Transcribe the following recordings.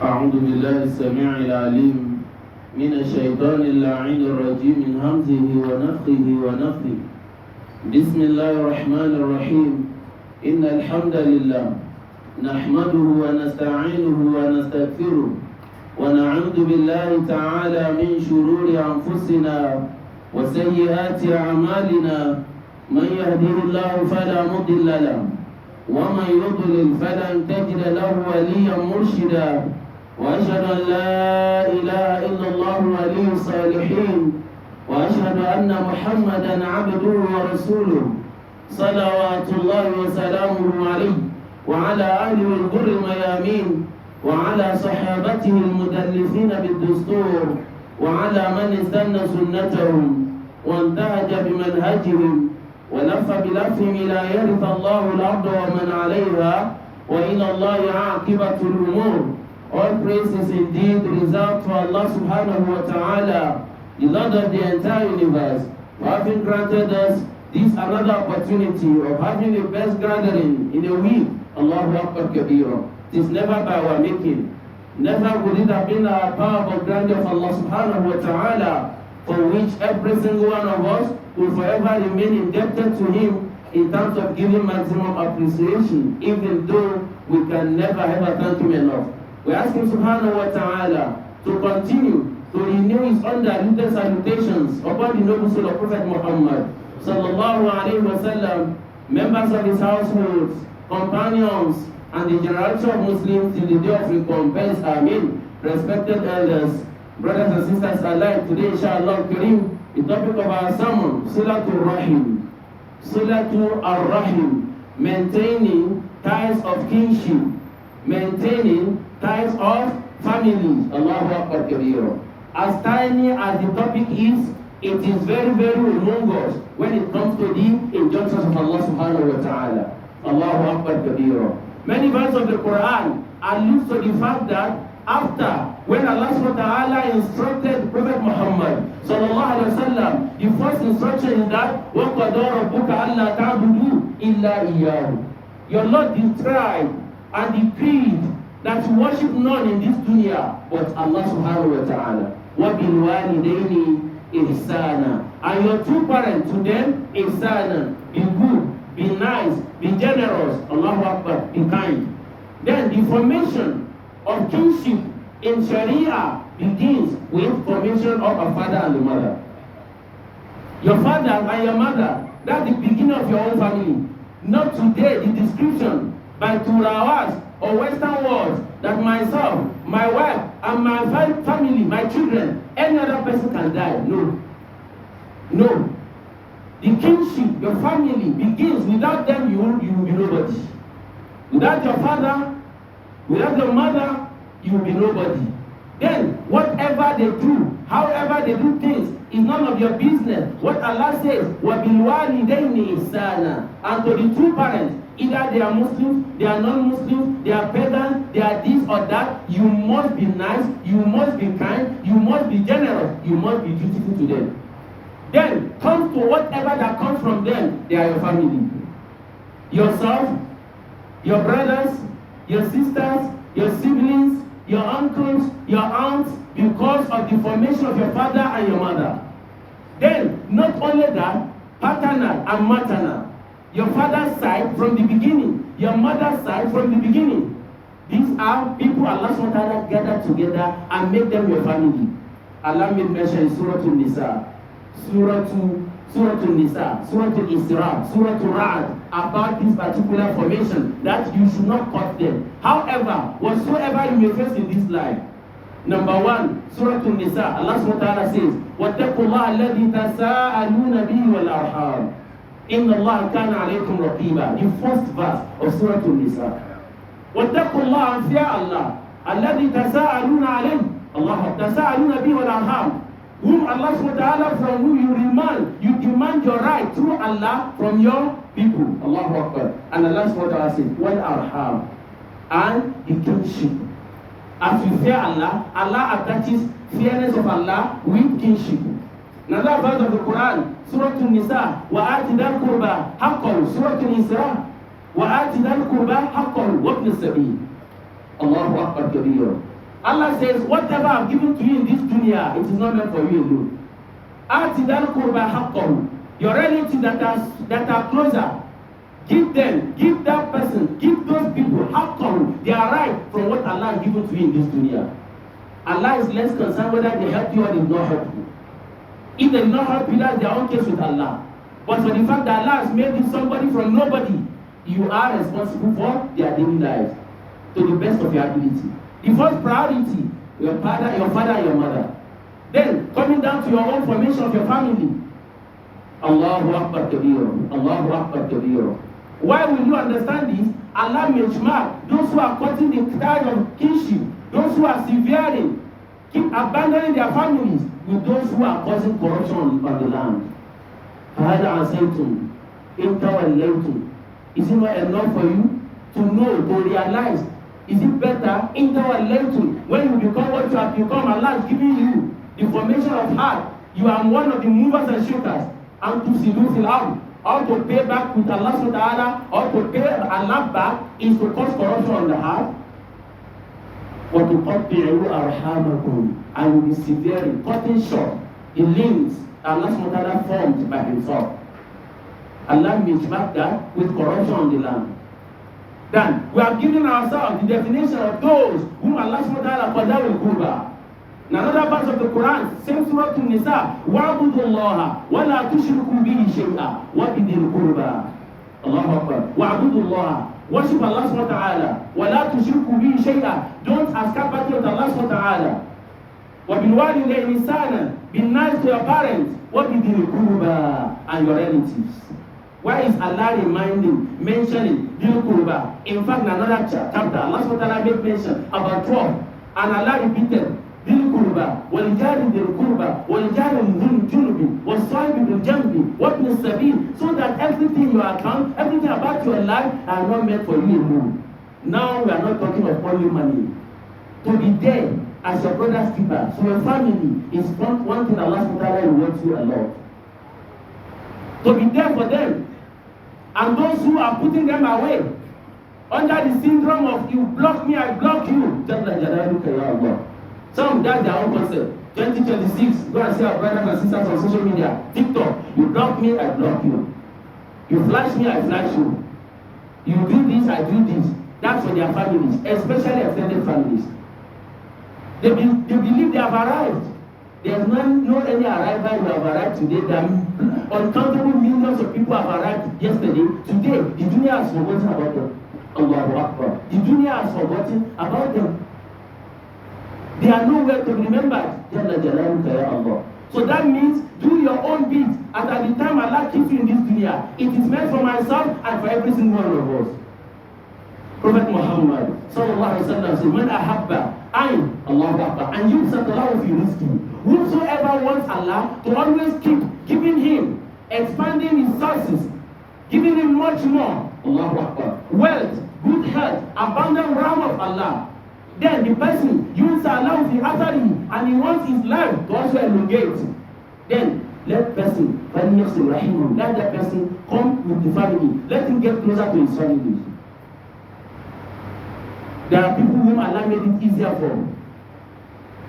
أعوذ بالله السميع العليم من الشيطان اللعين الرجيم من همزه ونفخه ونفثه. بسم الله الرحمن الرحيم. إن الحمد لله نحمده ونستعينه ونستغفره ونعوذ بالله تعالى من شرور أنفسنا وسيئات أعمالنا. من يهده الله فلا مضل له ومن يضلل فلن تجد له وليا مرشدا. وأشهد أن لا إله إلا الله ولي الصالحين وأشهد أن محمدا عبده ورسوله صلوات الله وسلامه عليه وعلى آله الغر الميامين وعلى صحابته المدلفين بالدستور وعلى من استنى سنتهم وانتهج بمنهجهم ولف بلفهم إلى يرث الله الأرض ومن عليها وإلى الله عاقبة الأمور. All praise is indeed reserved for Allah subhanahu wa ta'ala, the Lord of the entire universe, for having granted us this another opportunity of having the best gathering in a week. Allahu Akbar Kabira. It is never by our making. Never would it have been our power but grandeur of Allah subhanahu wa ta'ala, for which every single one of us will forever remain indebted to Him in terms of giving maximum appreciation, even though we can never ever thank Him enough. We ask Him subhanahu wa ta'ala to continue to renew His undiluted salutations upon the noble soul of Prophet Muhammad sallallahu alayhi wa sallam, members of his households, companions, and the generality of Muslims till the day of recompense. Ameen. Respected elders, brothers and sisters alike, today inshallah Kareem, the topic of our sermon, Silatul Rahim. Silatul Ar-Rahim, maintaining ties of kinship, maintaining ties of family. Allahu Akbar Kabira. As tiny as the topic is, it is very, very humongous when it comes to the injunctions of Allah subhanahu wa ta'ala. Allahu Akbar Kabira. Many verses of the Quran allude to the fact that after when Allah subhanahu wa ta'ala instructed Prophet Muhammad sallallahu alaihi wasallam, the first instruction is that وَقَضَى رَبُّكَ أَلَّا تَعْبُدُوا إِلَّا إِيَّاهُ. Your Lord described and decreed that you worship none in this dunya but Allah subhanahu wa ta'ala. وَبِالْوَالِدَيْنِ إِحْسَانًا. And your two parents, to them, إِحْسَانًا. Be good, be nice, be generous. Allahu Akbar, be kind. Then the formation of kinship in Sharia begins with formation of a father and a mother. Your father and your mother, that's the beginning of your own family. Not today, the description by Turawas or Western words that myself, my wife, and my family, my children, any other person can die. No. No. The kinship, your family, begins. Without them, you will be nobody. Without your father, without your mother, you will be nobody. Then, whatever they do, however they do things, is none of your business. What Allah says, وَبِالْوَالِدَيْنِ إِحْسَانًا. And to the two parents, either they are Muslims, they are non-Muslims, they are pagans, they are this or that, you must be nice, you must be kind, you must be generous, you must be dutiful to them. Then, come to whatever that comes from them, they are your family. Yourself, your brothers, your sisters, your siblings, your uncles, your aunts, because of the formation of your father and your mother. Then, not only that, paternal and maternal. Your father's side from the beginning, your mother's side from the beginning. These are people Allah subhanahu wa ta'ala gathered together and make them your family. Allah made mention in Surah An-Nisa, Surah An-Nisa, Surah Al-Isra, Surah Al-Ra'd about this particular formation that you should not cut them. However, whatsoever you may face in this life, number one, Surah An-Nisa, Allah subhanahu wa ta'ala says, وَاتَّقُوا اللَّهَ الَّذِي تَسَاءَلُونَ بِهِ وَالْأَرْحَامَ إِنَّ اللَّهَ كَانَ عَلَيْكُمْ رَقِيبًا. The first verse of Surah An-Nisa. وَاتَّقُوا اللَّهَ and fear Allah الَّذِي تَسَاءَلُونَ عَلَيْهِ Allah تَسَاءَلُونَ بِهِ وَالْأَرْحَامَ, whom Allah subhanahu wa ta'ala, from whom you demand your right through Allah from your people. Allahu Akbar. And Allah subhanahu wa ta'ala says, وَالْأَرْحَامَ, and the kinship. As you fear Allah, Allah attaches fearness of Allah with kinship. Another verse of the Quran, Surah An-Nisa, وَآتِ ذَا الْقُرْبَى حَقَّهُ, Surah An-Isra, وَآتِ ذَا الْقُرْبَى حَقَّهُ وَابْنِ السَّبِيلِ. Allahu Akbar kabira. Allah says, whatever I've given to you in this dunya, it is not meant for you alone. Ati dal qurba haqqahu. Your relatives that are closer, give them, give that person, give those people haqqahu. They are right from what Allah has given to you in this dunya. Allah is less concerned whether they help you or they not help you. If they do not help you, that's their own case with Allah. But for the fact that Allah has made you somebody from nobody, you are responsible for their daily lives to the best of your ability. The first priority, your father, and your mother. Then, coming down to your own formation of your family. Allahu Akbar Kabir. Allahu Akbar Kabir. Why will you understand this? Allah makes mark those who are cutting the ties of kinship, those who are severing, keep abandoning their families, with those who are causing corruption on the land. فَهَذَا عَسَيْتُمْ إِنْ تَوَلَّيْتُمْ. Is it not enough for you to know, to realize? Is it better in tawallaytum, when you become what you have become? Allah is giving you the formation of heart. You are one of the movers and shakers. And to seduce it out, or to pay back with Allah subhanahu wa ta'ala, or to pay Allah back is to cause corruption on the heart. وَتُقَطِّعُوا أَرْحَامَكُمْ. And you be severing, cutting short the links Allah subhanahu wa ta'ala formed by himself. Allah makes back that with corruption on the land. Then we have given ourselves the definition of those whom Allah subhanahu wa ta'ala qadar al-qurba. In another verse of the Quran, same surah to Nisa, وَعْبُدُوا اللَّهَ وَلَا تُشْرِكُوا بِهِ شَيْئًا وَبِذِي الْقُرْبَى. Allahu Akbar. وَعْبُدُوا اللَّهَ. Worship Allah subhanahu wa ta'ala. وَلَا تُشْرِكُوا بِهِ شَيْئًا. Don't ascribe partner with Allah subhanahu wa ta'ala. وَبِالْوَالِدَيْنِ إِحْسَانًا. Be nice to your parents. وَبِذِي الْقُرْبَى. And your relatives. Why is Allah mentioning Dhil Qurba? In fact, in another chapter, Allah subhanahu wa ta'ala made mention about 12. And Allah repeated, Dhil Qurba, وَالْجَارِ Dhil Qurba, وَالْجَارِ Dhil Junubi, وَالصَّائِبِ Dhil Jambi, وَابْنِ السَّبِيلِ. So that everything in your account, everything about your life are not meant for you alone. Now we are not talking of only money. To be there as your brother's keeper, so your family is one thing Allah subhanahu wa ta'ala rewards you a lot. To be there for them. And those who are putting them away under the syndrome of you block me, I block you. Just like Jadaluka Ya Allah. Some that's their own concept. 2026, go and see our brothers and sisters on social media. TikTok, you block me, I block you. You flash me, I flash you. You do this, I do this. That's for their families, especially extended families. They believe they have arrived. There's no any arrival who have arrived today. There are uncountable millions of people have arrived yesterday. Today, the dunya has forgotten about them. Allahu Akbar. The dunya has forgotten about them. They are nowhere to be remembered. Jalla Jalaluka Ya Allah. So that means do your own bit. And at the time Allah keeps you in this dunya, it is meant for myself and for every single one of us. Prophet Muhammad sallallahu alaihi wasallam said, "Man ahabba ayn Allahu Akbar and yusatalahu fi rizqi." Whosoever wants Allah to always keep giving him, expanding his sources, giving him much more, Allahu Akbar, wealth, good health, abundant realm of Allah. Then the person uses Allah fi athari and he wants his life to also elongate. Then let person, let that person come with the family. Let him get closer to his family. There are people whom Allah made it easier for.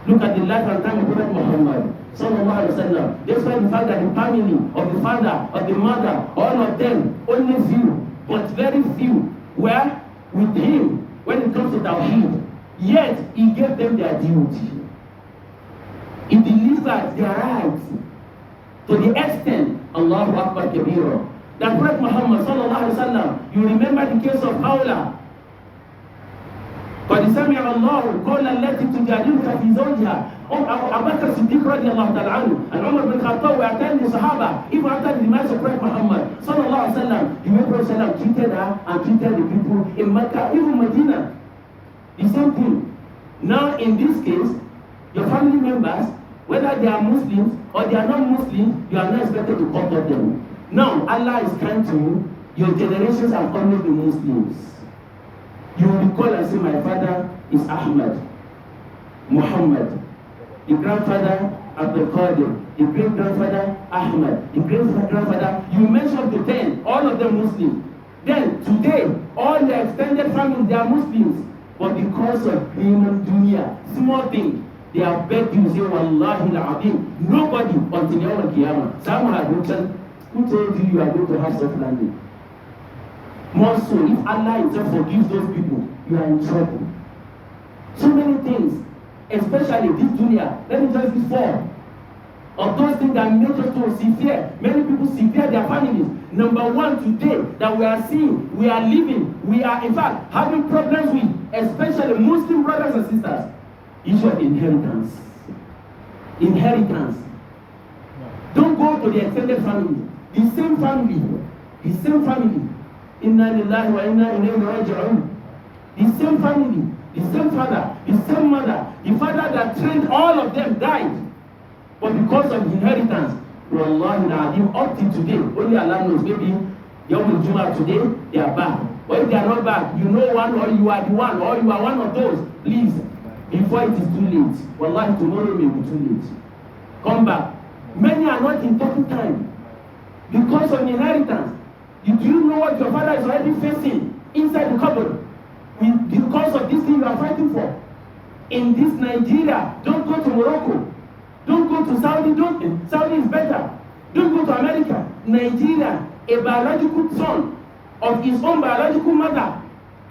Look at the life and time of Prophet Muhammad sallallahu alaihi wasallam. Despite the fact that the family of the father, of the mother, all of them, only few, but very few, were with him when it comes to Tawheed. Yet he gave them their duty. He delivered their rights to the extent, Allahu Akbar Kabira, that Prophet Muhammad sallallahu alaihi wasallam. You remember the case of Hawla. قد سمع الله قول التي تجادلك في زوجها. Abu Bakr Siddiq radiallahu ta'ala anhu and Umar bin Khattab were telling the Sahaba, even after the demise of Prophet Muhammad sallallahu alaihi wasallam, the way Prophet treated her and treated the people in Mecca, even Medina, the same thing. Now in this case, your family members, whether they are Muslims or they are not Muslims, you are not expected to comfort them. Now Allah is kind to you. Your generations have always been Muslims. You will recall and say, my father is Ahmad, Muhammad, the grandfather Abdul Qadir, the great grandfather Ahmad, the great grandfather. You mentioned to 10, all of them Muslims. Then today, all the extended family, they are Muslims. But because of human dunya, small thing, they have begged you, say, Wallahi al-Azim, nobody until Yawm al-Qiyamah. Some have written, who told you you are going to have soft landing? More so, if Allah himself forgives those people, you are in trouble. So many things, especially this dunya, let me just be four of those things that make us to severe. Many people severe their families. Number one today that we are seeing, we are living, we are in fact having problems with, especially Muslim brothers and sisters, issue of inheritance. Inheritance. Don't go to the extended family. The same family. Inna lillahi wa inna ilayhi raji'un. The same family, the same father, the same mother, the father that trained all of them died. But because of inheritance, Wallahi al-Azim, up till today, only Allah knows, maybe Yawm al-Jum'ah today, they are back. But if they are not back, you know one, or you are the one, or you are one of those, please, before it is too late. Wallahi, tomorrow may be too late. Come back. Many are not in talking time because of inheritance. Do you know what your father is already facing inside the cupboard? Because of this thing you are fighting for. In this Nigeria, don't go to Morocco. Don't go to Saudi. Saudi is better. Don't go to America. Nigeria, a biological son of his own biological mother.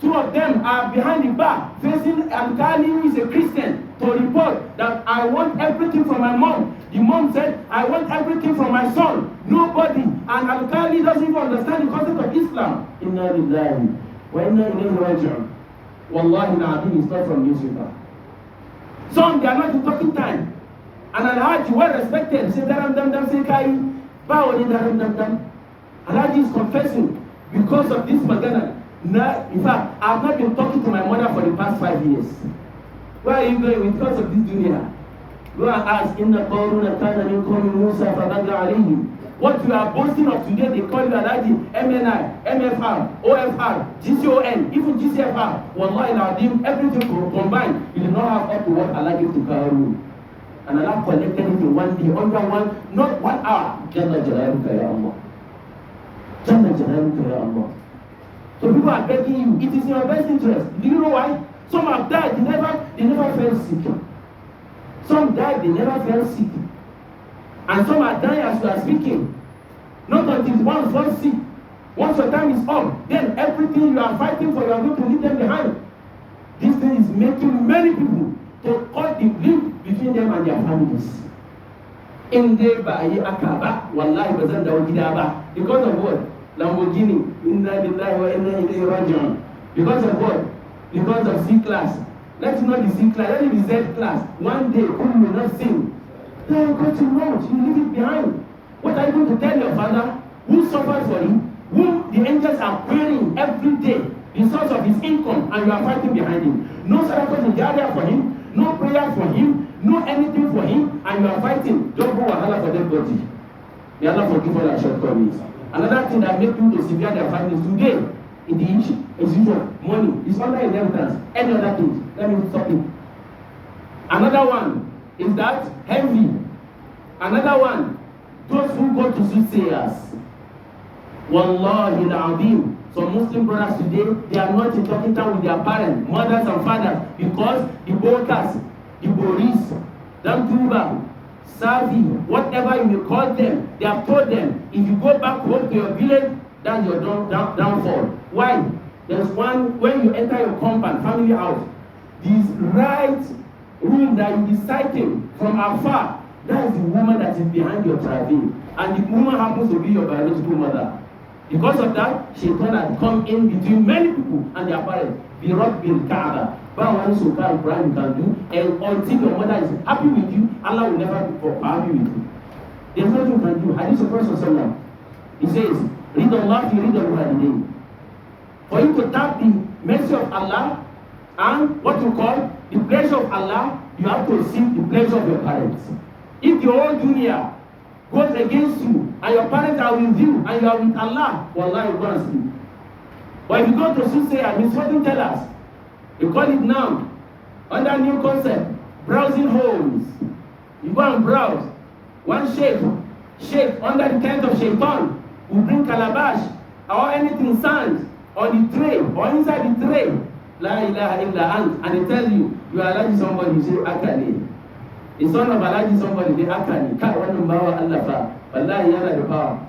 Two of them are behind the bar facing Alkali, who is a Christian, to report that I want everything from my mom. The mom said, I want everything from my son. Nobody. And Alkali doesn't even understand the concept of Islam. Inna lillahi wa inna ilayhi raji'un. Wallahi al-Azim is not from newspaper. Some, they are not in talking time. And Alhaji, well respected, say daram say kai, bawo ni daram. Alhaji is confessing because of this magana. Now, in fact, I have not been talking to my mother for the past 5 years. Where are you going? Because of this dunya. Go and ask, Inna Qawruna kana min qawmi Musa fabagha alayhim. What you are boasting of today, they call you Alhaji, MNI, MFR, OFR, GCON, even GCFR. Wallahi al-Azim, everything combined, you do not have up to what Allah gave to Qarun. And Allah collected it in one day, under one, not 1 hour. Jalla Jalaluka ya Allah. Jalla Jalaluka ya Allah. So people are begging you, it is in your best interest. Do you know why? Some have died, they never fell sick. Some died, they never fell sick. And some are dying as we are speaking. Not until one falls sick. Once your time is up, then everything you are fighting for, you are going to leave them behind. This thing is making many people to cut the link between them and their families. In the Ba'i Akaba, Wallahi Bazan Dawgidaba. Because of what? Lamborghini, Inna lillahi wa inna ilayhi raji'un. Because of what? Because of C class. Let's not be C class, let it be Z class. One day, whom will not sing. Then you go to launch, you leave it behind. What are you going to tell your father, who suffered for you, whom the angels are querying every day, the source of his income, and you are fighting behind him? No sadaqah in Jariya for him, no prayer for him, no anything for him, and you are fighting. Don't go wahala for that body. May Allah forgive all our shortcomings. Another thing that makes people to severe their families today in the issue is usual money. It's under inheritance. Any other thing. Let me stop it. Another one is that envy. Another one, those who go to soothsayers. Wallahi al-Azim. Some Muslim brothers today, they are not in talking time with their parents, mothers and fathers, because the Bokas, the Boris, the Tuba, Savi, whatever you may call them, they have told them, if you go back home to your village, that's your downfall. Why? There's one, when you enter your compound, family house, this right room that you be sighting from afar, that is the woman that is behind your traveling. And the woman happens to be your biological mother. Because of that, Shaitan has come in between many people and their parents. Be robbed bil Kaaba. But one so called Quran you can do, and until your mother is happy with you, Allah will never be happy with you. There's nothing you can do. Hadith of Prophet, he says, read Allah, you read Allah. For you to tap the mercy of Allah and what you call the pleasure of Allah, you have to seek the pleasure of your parents. If the whole dunya goes against you and your parents are with you and you are with Allah, wallahi, you go and sleep. But if you go to soothsayer, Miss Fortune tell us, you call it now, under new concept, browsing homes. You go and browse. One sheikh under the tent of Shaitan will bring calabash or anything sand on the tray or inside the tray. La ilaha illa ant, and they tell you, you are allergic somebody, you say, Akani. The son of allergic somebody, they Akani. Kai wannan bawa Allah fa, wallahi yana da power.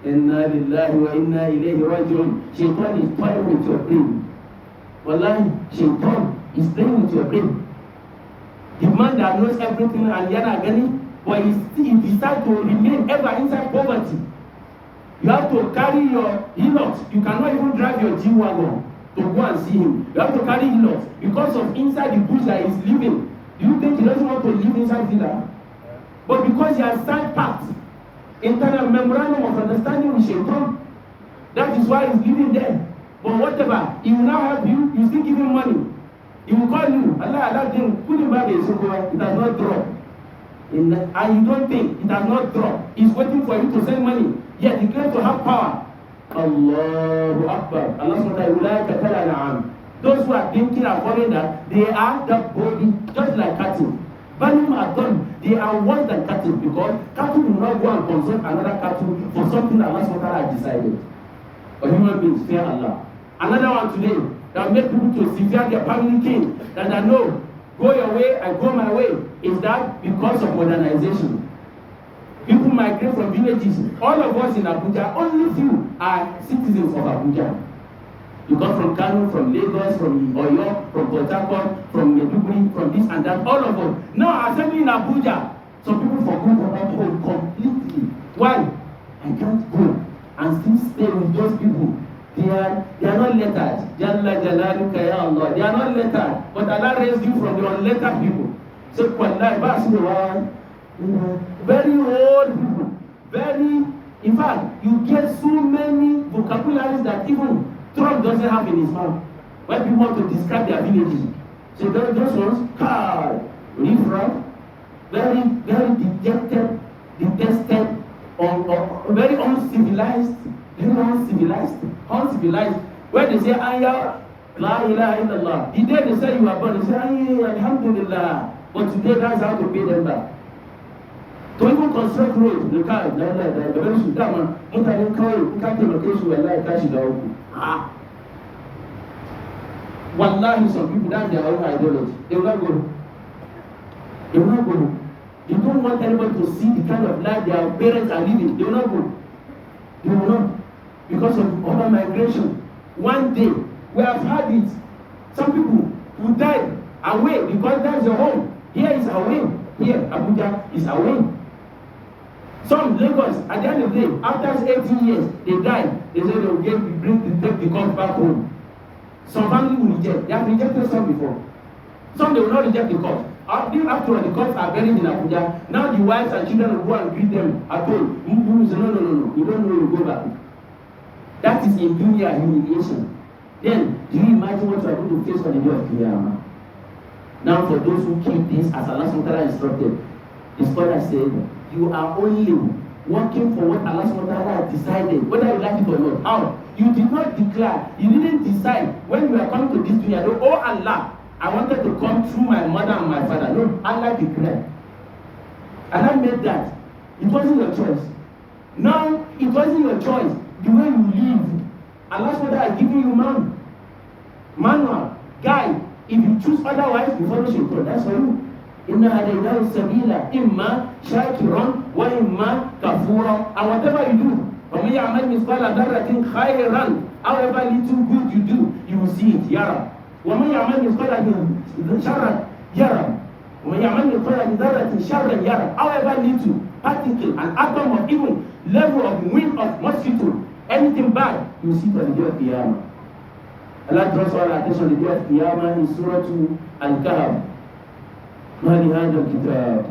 Inna lillahi wa inna ilayhi raji'un. Shaitan is playing with your brain. Wallahi, Shaitan is playing with your brain. The man that knows everything and yana gani, but he decides to remain ever inside poverty. You have to carry your Hilux. You cannot even drive your G-Wagon to go and see him. You have to carry Hilux because of inside the bush that he's living. Do you think he doesn't want to live inside villa? But because he has signed pact, internal memorandum of understanding with Shaitan, that is why he's living there. But whatever, he will now help you, you still give him money. He will call you, Allah, put him back in Sukura, it has not dropped. And you don't think it has not dropped. He's waiting for you to send money. Yet he claims to have power. Allahu Akbar. Allah subhanahu wa ta'ala. Those who are thinking and following that, they are the body, just like cattle. Valuum are done. They are worse than cattle because cattle will not go and consult another cattle for something that Allah subhanahu wa ta'ala has decided. But human beings fear Allah. Another one today that make people to severe their family king, that I know, go your way, I go my way, is that because of modernization. People migrate from villages. All of us in Abuja, only few are citizens of Abuja. You come from Kano, from Lagos, from Oyo, from Port Harcourt, from Maiduguri, from this and that, all of us. Now, assembly in Abuja, some people forgot about home completely. Why? I can't go and still stay with those people. They are not lettered. Jalla Jalaluka ya Allah. They are not lettered. But Allah raised you from the unlettered people. So, very old people. In fact, you get so many vocabularies that even Trump doesn't have in his mouth. When people want to describe their villages. So those ones, riffraff, very dejected, detested, very uncivilized. When they say, Ayah, La ilaha illallah. The day they say you are born, they say, Ayah, Alhamdulillah. But today that's how to pay them back. To even construct roads, the car, the very Sudan, mutane kawai, ka taimake su wallahi tashi da uku. Wallahi, some people, that's their own ideology. They will not go. They will not go. They don't want anybody to see the kind of life their parents are living. They will not go. They will not. Because of urban migration. One day, we have had it. Some people who died away because that's their home. Here is away. Here, Abuja is away. Some Lagos, at the end of the day, after 18 years, they died. They say they will take the corpse back home. Some family will reject. They have rejected some before. Some they will not reject the corpse. After the corpse are buried in Abuja, now the wives and children will go and greet them at home. You say, no. You don't know, you go back. That is in dunya humiliation. Then, do you imagine what you are going to face on the day of Qiyamah? Now, for those who keep this, as Allah subhanahu wa ta'ala instructed, the scholar said, you are only working for what Allah subhanahu wa ta'ala has decided, whether you like it or not. How? You did not declare, you didn't decide when you are coming to this dunya, oh Allah, I wanted to come through my mother and my father. No, Allah declared. Allah made that. It wasn't your choice. Now, it wasn't your choice. The way you live, Allah subhanahu wa ta'ala has given you manual, guide. If you choose otherwise, you follow Shaitan. That's for you. Inna hadaynahu sabila imma shakiran wa imma kafura. And whatever you do, وَمَنْ يَعْمَلْ مِثْقَالَ ذَرَّةٍ خَيْرًا, however little good you do, you will see it. Yara. وَمَنْ يَعْمَلْ مِثْقَالَ شَرًّا yara. وَمَنْ يَعْمَلْ مِثْقَالَ ذَرَّةٍ شَرًّا yara. However little particle, an atom of even level of wing of mosquito, anything bad, you will see it on the day of Qiyamah. Allah draws our attention to the day of Qiyamah in Surah Al-Kahf. ما لهذا الكتاب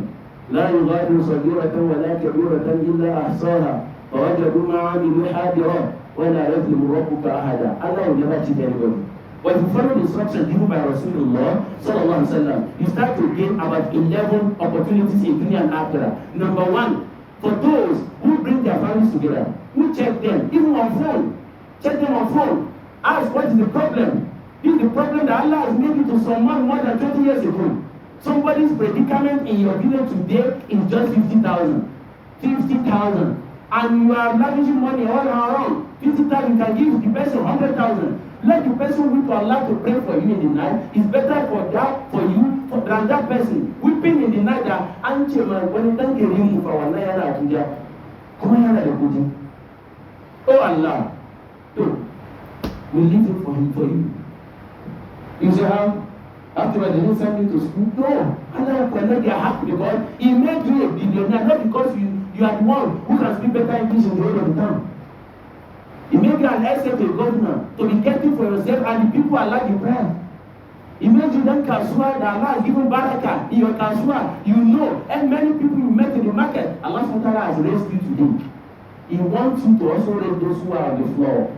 لا يغادر صغيرة ولا كبيرة إلا أحصاها ووجدوا ما عملوا حاضرا ولا يظلم ربك أحدا. Allah will never cheat anybody. But if you follow the instructions given by Rasulullah sallallahu alaihi wasallam, you start to gain about 11 opportunities in dunya and akhirah. Number one, for those who bring their families together, who check them, even on phone, check them on phone. Ask what is the problem. This is the problem that Allah has made it to someone more than 20 years ago. Somebody's predicament in your village today is just 50,000. 50,000. And you are lavishing money all around. 50,000 can give the person 100,000. Let the person weep to Allah to pray for you in the night. It's better for you than that person weeping in the night that Anche man when you don't get him for one night Abuja. Come on, Abuja. Oh Allah, we leave it for him for you. You say how? Afterwards, they didn't send you to school. No, Allah will connect their heart because He made you a billionaire, not because you are the one who can speak better English in the whole of the town. He made you an essay to a governor to be getting for yourself and the people allow the prayer. He made you then Kasua that Allah has given Baraka in your Kasua. You know, and many people you met in the market, Allah SWT has raised you today. He wants you to also raise those who are on the floor.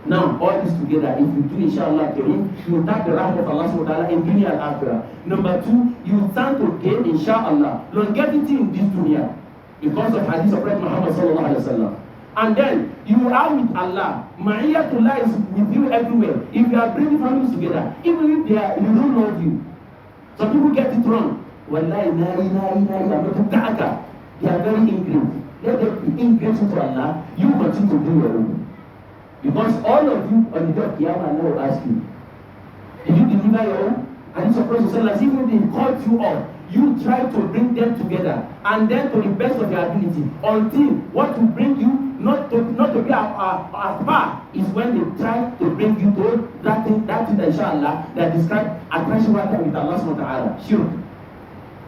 Now, all this together, if you do inshallah Kareem, you thank the rahmah of Allah SWT in dunya and akhirah. Number two, you stand to gain inshallah longevity in this dunya because of hadith of Prophet Muhammad sallallahu alaihi wasallam. And then you are with Allah. Ma'iyatullah is with you everywhere. If you are bringing families together, even if they don't love you. Some people get it wrong. Wallahi, they are very ingrate. Let them be ingrateful to Allah. You continue to do your own. Because all of you on the day of Qiyamah, Allah will ask you, did you deliver your own? And you're supposed to say, as even they called you up, you try to bring them together and then to the best of your ability until what will bring you not to be as far is when they try to bring you to that thing inshallah that describe attraction with Allah subhanahu wa ta'ala. Sure.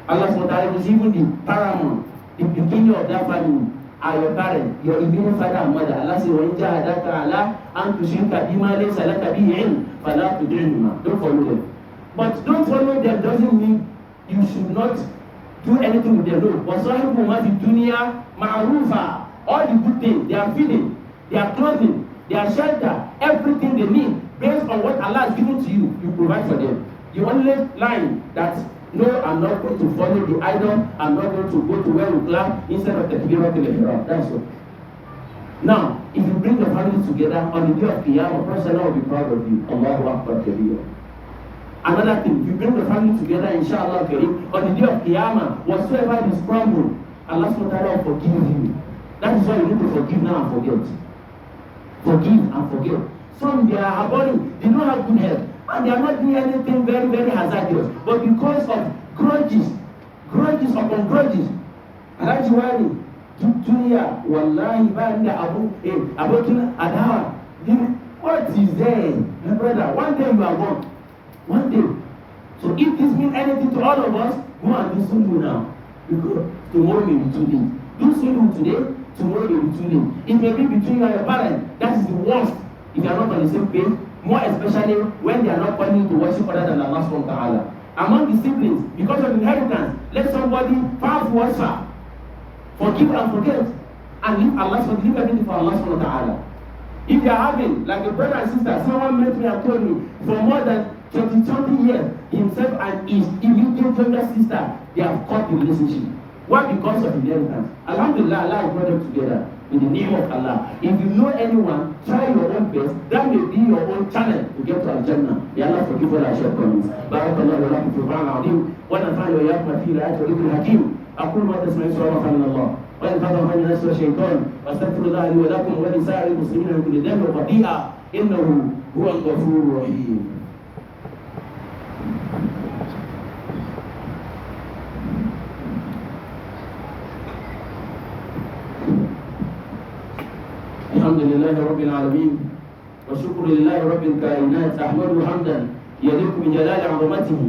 Allah subhanahu wa ta'ala is even the paramount, the beginning of that family are your parents, your immediate father and mother. Allah says, وَإِنْ جَاهَدَاكَ عَلَىٰ أَنْ تُشْرِكَ بِمَا لَيْسَ لَكَ بِهِ عِلْمٌ فَلَا تُطِعْهُمَا. Don't follow them. But don't follow them doesn't mean you should not do anything with them. No. وَصَاحِبُهُمَا فِي الدُّنْيَا مَعْرُوفًا. All the good things, they are feeding, they are clothing, they are shelter, everything they need based on what Allah has given to you, you provide for them. The only line that no, I'm not going to follow the idol, I'm not going to go to where we clap instead of the Takbirat al-Ihram. That's all. Now, if you bring the family together on the day of Qiyamah, Prophet will be proud of you. Allahu Akbar Kabir. Another thing, if you bring the family together, inshallah, on the day of Qiyamah, whatsoever is crumbled, Allah SWT will forgive you. That is why you need to forgive now and forget. Forgive and forget. Some they are abhorring, they don't have good health, and they are not doing anything very, very hazardous. But because of grudges upon grudges, that's why dunya, wallahi, abotuna, adawa. What is there? My brother, one day you are gone. One day. So if this means anything to all of us, go and do something now. Because tomorrow may be too late. Do something today, tomorrow may be too late. It may be between you and your parents. That is the worst. If you are not on the same page, more especially when they are not calling to worship other than Allah subhanahu wa ta'ala. Among the siblings, because of inheritance, let somebody powerful worship. Forgive and forget. And leave Allah subhanahu wa ta'ala, leave everything for Allah subhanahu wa ta'ala. If you are having, like a brother and sister, someone met me and told me, for more than 20 years, himself and his immediate younger sister, they have cut the relationship. Why? Because of inheritance. Alhamdulillah, Allah has brought them together in the name of Allah. If you know anyone, try your own best. That may be your own channel to get to Al-Jannah. May Allah forgive all our shortcomings. Barakallahu wa lakum fi al-Qur'an al-azim. Wa nafa'ani wa iyyakum fi al-ayati wa dhikri al-hakim. أقول ما تسمعون سبحانك من الله وإن قدر من الناس والشيطان واستغفر الله لي ولكم ولسائر المسلمين من كل ذنب وخطيئة إنه هو الغفور الرحيم. الحمد لله رب العالمين والشكر لله رب الكائنات أحمده حمدا يليق بجلال عظمته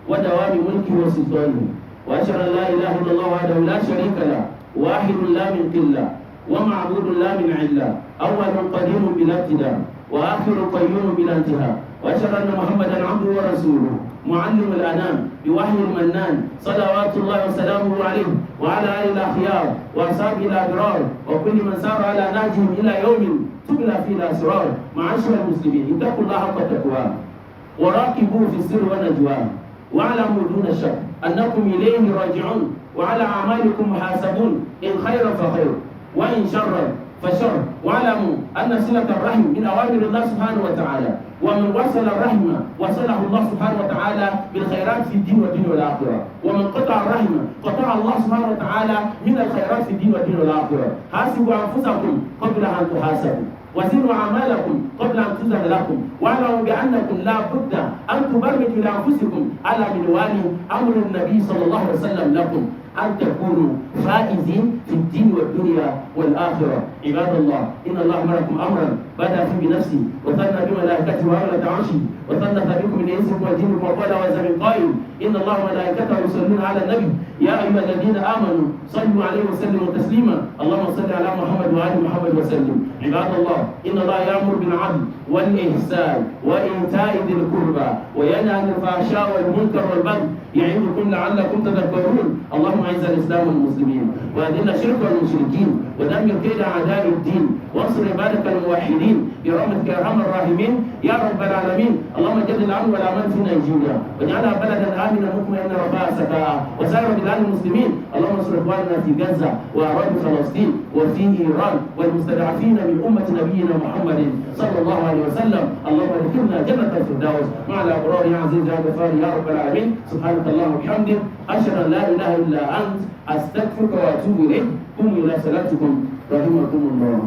ودوام ملكه وسلطانه وأشهد أن لا إله إلا الله وحده لا شريك له واحد لا من قلة ومعبود لا من علة أول قديم بلا ابتداء وآخر قيوم بلا انتهاء وأشهد أن محمدا عبده ورسوله معلم الأنام بوحي المنان صلوات الله وسلامه عليه وعلى آله الأخيار وأصحابه الأبرار وكل من سار على نهجهم إلى يوم تبلى فيه الأسرار. معاشر المسلمين اتقوا الله حق تقواه وراقبوه في السر والنجوى واعلموا دون الشك أنكم إليه راجعون وعلى أعمالكم محاسبون إن خيرا فخير وإن شرا فشر واعلموا أن صلة الرحم من أوامر الله سبحانه وتعالى ومن وصل الرحم وصله الله سبحانه وتعالى بالخيرات في الدين والدين والآخرة، ومن قطع الرحم قطع الله سبحانه وتعالى من الخيرات في الدين والدين والآخرة. حاسبوا أنفسكم قبل أن تحاسبوا، وزنوا أعمالكم قبل أن تزن لكم، واعلموا بأنكم لا بد أن تبرمجوا لأنفسكم على منوال أمر النبي صلى الله عليه وسلم لكم أن تكونوا فائزين في الدين والدنيا والآخرة. عباد الله، إن الله أمركم أمرا بدأ فيه بنفسه وثنى بملائكته وأولى عرشه وثلث بكم من إنسكم وجنكم وقال وزن قائل إن الله وملائكته يصلون على النبي يا أيها الذين آمنوا صلوا عليه وسلموا تسليما اللهم صل على محمد وآل محمد وسلم. عباد الله، إن الله يأمر بالعدل والإحسان وإيتاء ذي القربى وينهى عن الفحشاء والمنكر والبغي يعظكم لعلكم تذكرون. اللهم أعز الإسلام والمسلمين وأذل الشرك والمشركين ودمر كيد أعداء الدين وانصر عبادك الموحدين برحمتك يا أرحم الراحمين يا رب العالمين. اللهم جد الأمن والأمان في نيجيريا واجعلها بلدا آمنا مطمئنا رخاء سخاء وسائر بلاد المسلمين. اللهم انصر إخواننا في غزة وأراضي فلسطين وفي إيران والمستضعفين من أمة نبينا محمد صلى الله عليه وسلم. اللهم ادخلنا جنة الفردوس مع الأبرار يا عزيز يا غفار يا رب العالمين. سبحانك اللهم وبحمدك أشهد أن لا إله إلا أنت أستغفرك وأتوب إليك. قوموا إلى صلاتكم رحمكم الله.